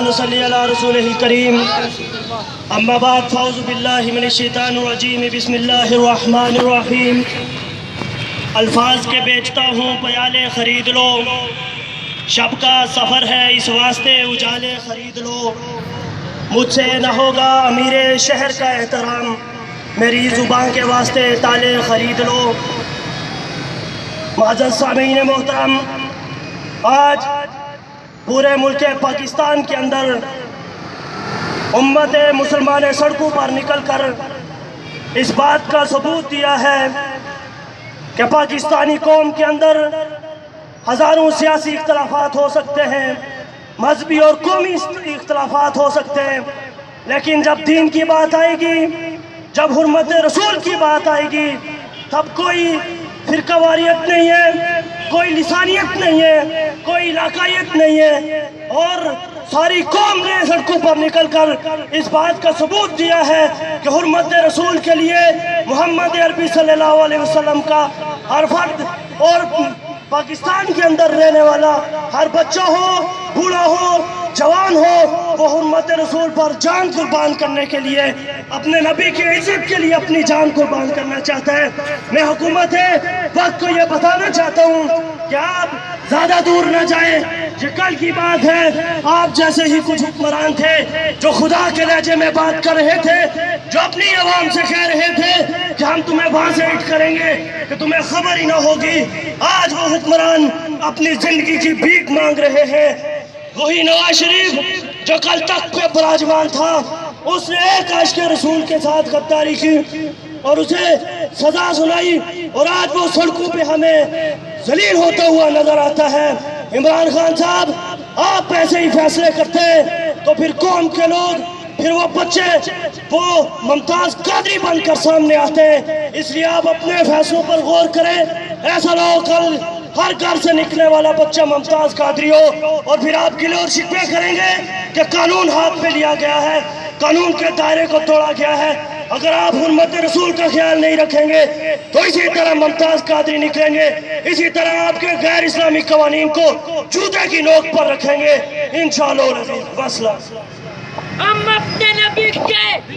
नसल्ली अला रसूलिहिल करीम अम्मा बाद फ़ाऊज़ु बिल्लाहि मिनश शैतानिर रजीम बिस्मिल्लाहिर रहमानिर रहीम। अल्फाज के बेचता हूँ प्याले ख़रीद लो, शब का सफ़र है इस वास्ते उजाले ख़रीद लो। मुझसे न होगा अमीरे शहर का एहतराम, मेरी ज़ुबान के वास्ते ताले ख़रीद लो। माज़र सामीन मोहतरम, आज पूरे मुल्क पाकिस्तान के अंदर उम्मत मुसलमान सड़कों पर निकल कर इस बात का सबूत दिया है कि पाकिस्तानी कौम के अंदर हज़ारों सियासी इख्तलाफात हो सकते हैं, मजहबी और कौमी इख्तलाफात हो सकते हैं, लेकिन जब दीन की बात आएगी, जब हुर्मत रसूल की बात आएगी, तब कोई फ़िरकावारियत नहीं है, कोई लिसानियत नहीं है, कोई इलाकायत नहीं है। और सारी कौम ने सड़कों पर निकलकर इस बात का सबूत दिया है कि हुर्मत रसूल के लिए मोहम्मद अरबी सल्लल्लाहु अलैहि वसल्लम का हर फर्द और पाकिस्तान के अंदर रहने वाला हर बच्चा हो, बूढ़ा हो, जवान हो, वो हुर्मत रसूल पर जान कुर्बान करने के लिए, अपने नबी की इज्जत के लिए अपनी जान कुर्बान करना चाहता है। मैं हुकूमत वक्त को ये बताना चाहता हूँ कि आप ज़्यादा दूर न जाएं। ये कल की बात है, आप जैसे ही कुछ हुक्मरान थे जो खुदा के लहजे में बात कर रहे थे, जो अपनी आवाम से कह रहे थे कि हम तुम्हें वहाँ से हिट करेंगे कि तुम्हें खबर ही न होगी। आज वो हुक्मरान अपनी ज़िंदगी की भीख मांग रहे हैं। वही नवाज शरीफ जो कल तक पे विराजमान था, उसने एक आशिक़ रसूल के साथ गद्दारी की और उसे सजा सुनाई, और आज वो सड़कों पे हमें जलील होता हुआ नजर आता है। इमरान खान साहब, आप ऐसे ही फैसले करते हैं तो फिर कौम के लोग, फिर वो बच्चे वो मुमताज़ कादरी बनकर सामने आते हैं। इसलिए आप अपने फैसलों पर गौर करें। ऐसा ना हो कल हर घर से निकलने वाला बच्चा मुमताज़ कादरी हो और फिर आप गिले और शिकवे करेंगे कि कानून हाथ में लिया गया है, कानून के दायरे को तोड़ा गया है। अगर आप हुर्मत रसूल का ख्याल नहीं रखेंगे तो इसी तरह मुमताज़ कादरी निकलेंगे, इसी तरह आपके गैर इस्लामी कवानीन को जूते की नोक पर रखेंगे इंशाअल्लाह। हम अपने नबी के